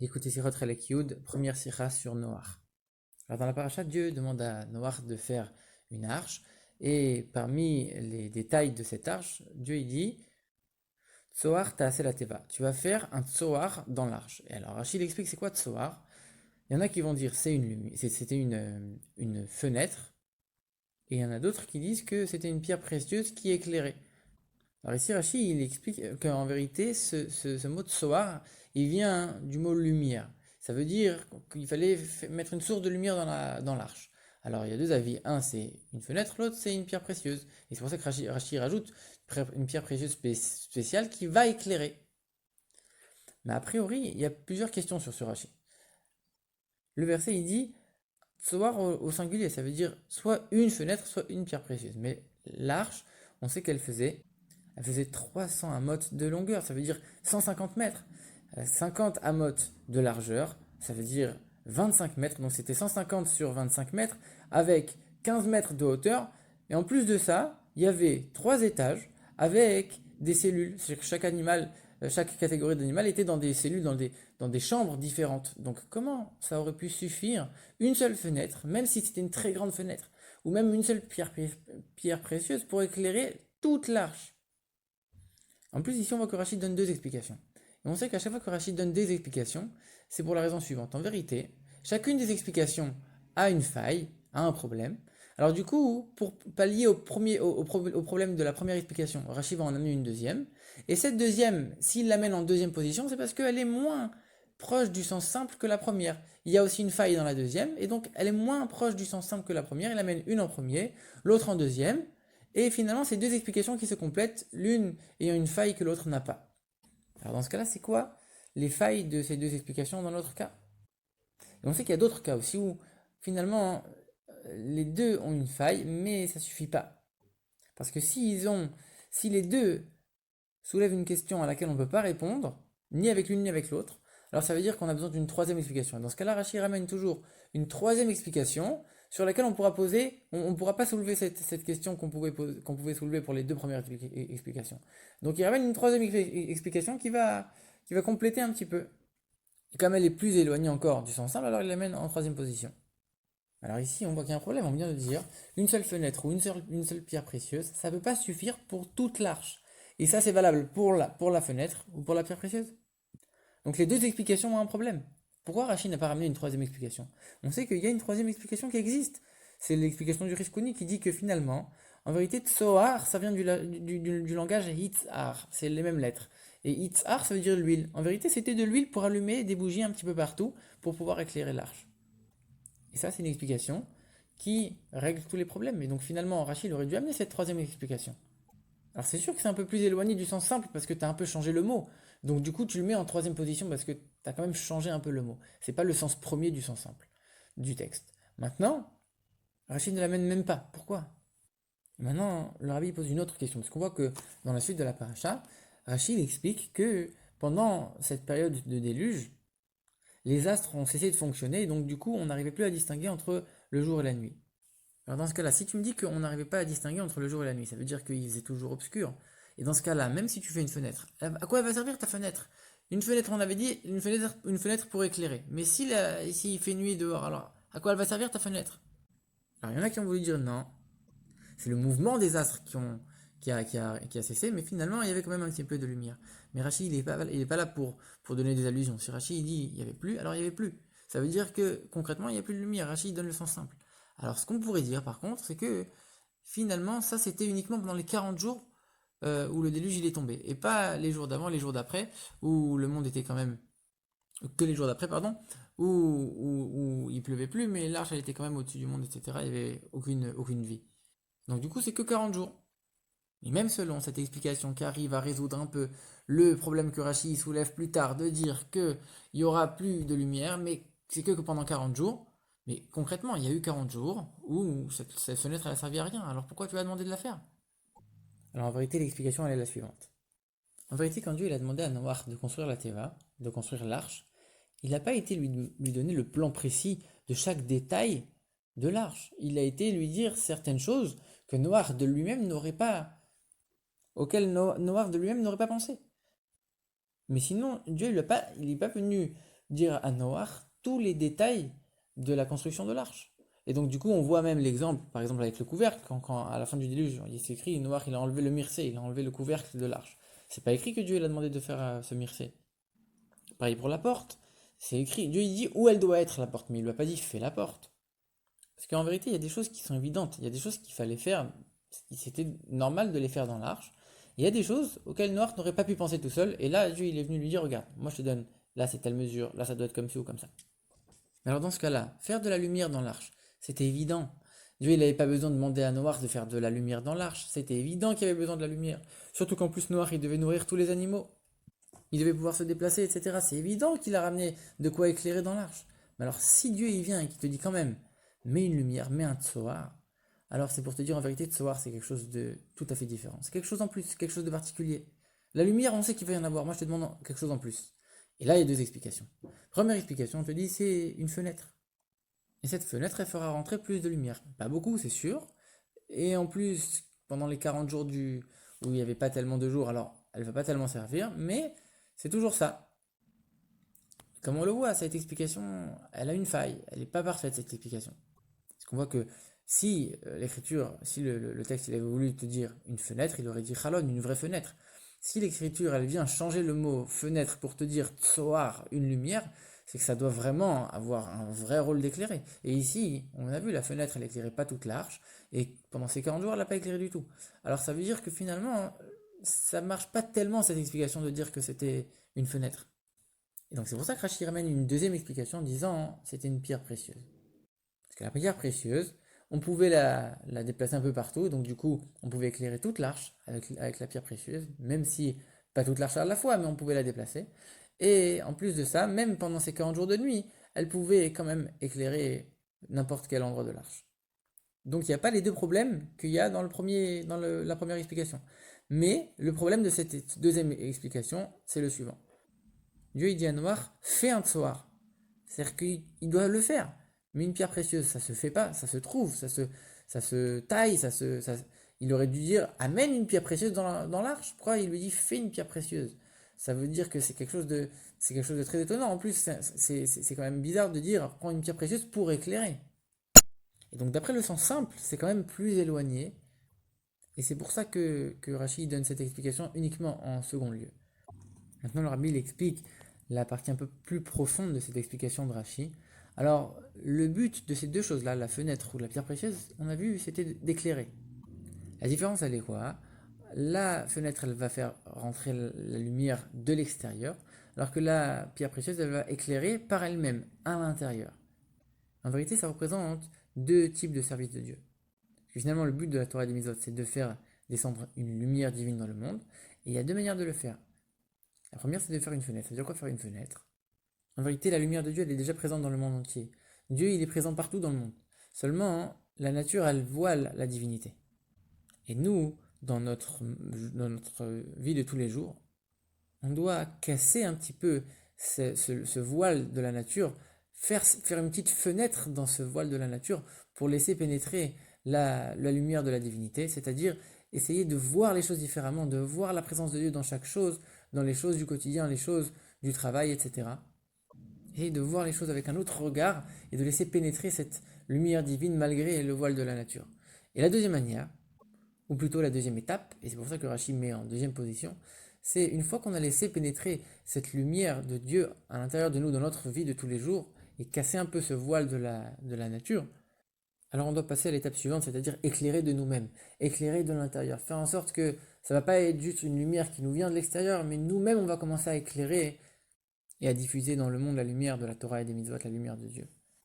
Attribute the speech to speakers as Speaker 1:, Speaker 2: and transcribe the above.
Speaker 1: Écoutez Sirot Chelek Yud, première sira sur Noach. Alors dans la paracha, Dieu demande à Noach de faire une arche, et parmi les détails de cette arche, Dieu il dit Tsoar ta'aseh la teva. Tu vas faire un tsoar dans l'arche. Et alors Rachid explique c'est quoi tsoar. Il y en a qui vont dire c'était une fenêtre, et il y en a d'autres qui disent que c'était une pierre précieuse qui éclairait. Alors ici, Rachid, il explique qu'en vérité, ce mot tsoar, il vient du mot lumière. Ça veut dire qu'il fallait mettre une source de lumière dans l'arche. Alors il y a deux avis. Un, c'est une fenêtre, l'autre, c'est une pierre précieuse. Et c'est pour ça que Rachid rajoute une pierre précieuse spéciale qui va éclairer. Mais a priori, il y a plusieurs questions sur ce Rachid. Le verset, il dit tsoar au singulier, ça veut dire soit une fenêtre, soit une pierre précieuse. Mais l'arche, on sait elle faisait 300 amotes de longueur, ça veut dire 150 mètres. 50 amotes de largeur, ça veut dire 25 mètres. Donc c'était 150 sur 25 mètres avec 15 mètres de hauteur. Et en plus de ça, il y avait 3 étages avec des cellules. C'est-à-dire que chaque catégorie d'animal était dans des cellules, dans des chambres différentes. Donc comment ça aurait pu suffire une seule fenêtre, même si c'était une très grande fenêtre, ou même une seule pierre précieuse pour éclairer toute l'arche? En plus, ici, on voit que Rachid donne deux explications. Et on sait qu'à chaque fois que Rachid donne des explications, c'est pour la raison suivante. En vérité, chacune des explications a une faille, a un problème. Alors du coup, pour pallier au problème de la première explication, Rachid va en amener une deuxième. Et cette deuxième, s'il l'amène en deuxième position, c'est parce qu'elle est moins proche du sens simple que la première. Il y a aussi une faille dans la deuxième, et donc elle est moins proche du sens simple que la première. Il amène une en premier, l'autre en deuxième, et finalement, c'est deux explications qui se complètent, l'une ayant une faille que l'autre n'a pas. Alors dans ce cas-là, c'est quoi les failles de ces deux explications dans l'autre cas? Et on sait qu'il y a d'autres cas aussi où finalement les deux ont une faille, mais ça suffit pas. Parce que si les deux soulèvent une question à laquelle on ne peut pas répondre, ni avec l'une ni avec l'autre, alors ça veut dire qu'on a besoin d'une troisième explication. Et dans ce cas-là, Rachid ramène toujours une troisième explication sur laquelle on pourra poser, on ne pourra pas soulever cette question qu'on pouvait soulever pour les deux premières explications. Donc il ramène une troisième explication qui va compléter un petit peu. Et comme elle est plus éloignée encore du sens simple, alors il l'amène en troisième position. Alors ici, on voit qu'il y a un problème, on vient de dire, une seule fenêtre ou une seule pierre précieuse, ça ne peut pas suffire pour toute l'arche. Et ça, c'est valable pour la fenêtre ou pour la pierre précieuse. Donc les deux explications ont un problème. Pourquoi Rachid n'a pas ramené une troisième explication? On sait qu'il y a une troisième explication qui existe. C'est l'explication du Rishkoni qui dit que finalement, en vérité, Tsoar, ça vient du langage Hitzar. C'est les mêmes lettres. Et Hitzar, ça veut dire l'huile. En vérité, c'était de l'huile pour allumer des bougies un petit peu partout pour pouvoir éclairer l'arche. Et ça, c'est une explication qui règle tous les problèmes. Et donc finalement, Rachid aurait dû amener cette troisième explication. Alors c'est sûr que c'est un peu plus éloigné du sens simple parce que tu as un peu changé le mot. Donc du coup, tu le mets en troisième position parce que tu as quand même changé un peu le mot. C'est pas le sens premier du sens simple du texte. Maintenant, Rachid ne l'amène même pas. Pourquoi? Et maintenant, le rabbi pose une autre question parce qu'on voit que dans la suite de la paracha, Rachid explique que pendant cette période de déluge, les astres ont cessé de fonctionner et donc du coup, on n'arrivait plus à distinguer entre le jour et la nuit. Alors dans ce cas-là, si tu me dis qu'on n'arrivait pas à distinguer entre le jour et la nuit, ça veut dire qu'il faisait toujours obscur. Et dans ce cas-là, même si tu fais une fenêtre, à quoi elle va servir ta fenêtre? Une fenêtre, on avait dit, une fenêtre pour éclairer. Mais s'il fait nuit dehors, alors à quoi elle va servir ta fenêtre? Alors il y en a qui ont voulu dire non, c'est le mouvement des astres qui a cessé, mais finalement il y avait quand même un petit peu de lumière. Mais Rachid, il est pas là pour donner des allusions. Si Rachid il dit il n'y avait plus, alors il n'y avait plus. Ça veut dire que concrètement il n'y a plus de lumière. Rachid donne le sens simple. Alors ce qu'on pourrait dire par contre, c'est que finalement ça c'était uniquement pendant les 40 jours où le déluge il est tombé. Et pas les jours d'avant, les jours d'après, où le monde était quand même... Que les jours d'après, pardon, où il pleuvait plus, mais l'arche elle était quand même au-dessus du monde, etc. Il n'y avait aucune vie. Donc du coup c'est que 40 jours. Et même selon cette explication qui arrive à résoudre un peu le problème que Rachid soulève plus tard de dire qu'il n'y aura plus de lumière, mais c'est que pendant 40 jours. Mais concrètement, il y a eu 40 jours où cette fenêtre elle a servi à rien. Alors pourquoi tu as demandé de la faire? Alors en vérité, l'explication elle est la suivante. En vérité, quand Dieu il a demandé à Noach de construire la Teva, de construire l'arche, il n'a pas été lui donner le plan précis de chaque détail de l'arche. Il a été lui dire certaines choses que Noach de lui-même n'aurait pas Noach de lui-même n'aurait pas pensé. Mais sinon, Dieu il n'est pas venu dire à Noach tous les détails de la construction de l'arche. Et donc du coup, on voit même l'exemple, par exemple avec le couvercle, quand à la fin du déluge, il s'écrit, Noach il a enlevé le mircé, il a enlevé le couvercle de l'arche. C'est pas écrit que Dieu il a demandé de faire ce mircé. Pareil pour la porte, c'est écrit, Dieu il dit où elle doit être la porte, mais il lui a pas dit fais la porte. Parce qu'en vérité, il y a des choses qui sont évidentes, il y a des choses qu'il fallait faire, c'était normal de les faire dans l'arche. Il y a des choses auxquelles Noach n'aurait pas pu penser tout seul, et là Dieu il est venu lui dire, regarde, moi je te donne, là c'est telle mesure, là ça doit être comme ci ou comme ça. Mais alors dans ce cas-là, faire de la lumière dans l'arche, c'était évident. Dieu, il n'avait pas besoin de demander à Noach de faire de la lumière dans l'arche. C'était évident qu'il y avait besoin de la lumière. Surtout qu'en plus, Noach, il devait nourrir tous les animaux. Il devait pouvoir se déplacer, etc. C'est évident qu'il a ramené de quoi éclairer dans l'arche. Mais alors, si Dieu, il vient et qu'il te dit quand même, mets une lumière, mets un tsoar, alors c'est pour te dire en vérité, tsoar, c'est quelque chose de tout à fait différent. C'est quelque chose en plus, quelque chose de particulier. La lumière, on sait qu'il va y en avoir. Moi, je te demande quelque chose en plus. Et là, il y a deux explications. Première explication, on te dit, c'est une fenêtre. Et cette fenêtre, elle fera rentrer plus de lumière. Pas beaucoup, c'est sûr. Et en plus, pendant les 40 jours où il n'y avait pas tellement de jours, alors elle ne va pas tellement servir, mais c'est toujours ça. Comme on le voit, cette explication, elle a une faille. Elle n'est pas parfaite, cette explication. Parce qu'on voit que si l'écriture, si le texte il avait voulu te dire une fenêtre, il aurait dit chalon, une vraie fenêtre. Si l'écriture, elle vient changer le mot fenêtre pour te dire tsoar, une lumière, c'est que ça doit vraiment avoir un vrai rôle d'éclairer. Et ici, on a vu, la fenêtre, elle éclairait pas toute l'arche, et pendant ces 40 jours, elle n'a pas éclairé du tout. Alors ça veut dire que finalement, ça marche pas tellement cette explication de dire que c'était une fenêtre. Et donc c'est pour ça que Rashi ramène une deuxième explication en disant c'était une pierre précieuse. Parce que la pierre précieuse, on pouvait la déplacer un peu partout, donc du coup, on pouvait éclairer toute l'arche avec la pierre précieuse, même si pas toute l'arche à la fois, mais on pouvait la déplacer. Et en plus de ça, même pendant ces 40 jours de nuit, elle pouvait quand même éclairer n'importe quel endroit de l'arche. Donc il n'y a pas les deux problèmes qu'il y a dans la première explication. Mais le problème de cette deuxième explication, c'est le suivant. Dieu il dit à Noach, fais un tsoar. C'est-à-dire qu'il doit le faire. Mais une pierre précieuse, ça se fait pas, ça se trouve, ça se taille, il aurait dû dire, amène une pierre précieuse dans l'arche. Pourquoi il lui dit, fais une pierre précieuse? Ça veut dire que c'est quelque chose de très étonnant. En plus, c'est quand même bizarre de dire, prends une pierre précieuse pour éclairer. Et donc, d'après le sens simple, c'est quand même plus éloigné. Et c'est pour ça que Rachid donne cette explication uniquement en second lieu. Maintenant, le Rabbi il explique la partie un peu plus profonde de cette explication de Rashi. Alors, le but de ces deux choses-là, la fenêtre ou la pierre précieuse, on a vu, c'était d'éclairer. La différence, elle est quoi? La fenêtre, elle va faire rentrer la lumière de l'extérieur, alors que la pierre précieuse, elle va éclairer par elle-même, à l'intérieur. En vérité, ça représente deux types de services de Dieu. Parce que finalement, le but de la Torah des Mitzvot, c'est de faire descendre une lumière divine dans le monde, et il y a deux manières de le faire. La première, c'est de faire une fenêtre. Ça veut dire quoi faire une fenêtre? En vérité, la lumière de Dieu, elle est déjà présente dans le monde entier. Dieu, il est présent partout dans le monde. Seulement, la nature, elle voile la divinité. Et nous, dans notre vie de tous les jours, on doit casser un petit peu ce voile de la nature, faire une petite fenêtre dans ce voile de la nature pour laisser pénétrer la lumière de la divinité, c'est-à-dire essayer de voir les choses différemment, de voir la présence de Dieu dans chaque chose, dans les choses du quotidien, les choses du travail, etc. Et de voir les choses avec un autre regard et de laisser pénétrer cette lumière divine malgré le voile de la nature. Et la deuxième manière, ou plutôt la deuxième étape, et c'est pour ça que Rachid met en deuxième position, c'est une fois qu'on a laissé pénétrer cette lumière de Dieu à l'intérieur de nous dans notre vie de tous les jours et casser un peu ce voile de la nature, alors on doit passer à l'étape suivante, c'est-à-dire éclairer de nous-mêmes, éclairer de l'intérieur, faire en sorte que ça ne va pas être juste une lumière qui nous vient de l'extérieur, mais nous-mêmes on va commencer à éclairer et à diffuser dans le monde la lumière de la Torah et des mitzvot, la lumière de Dieu.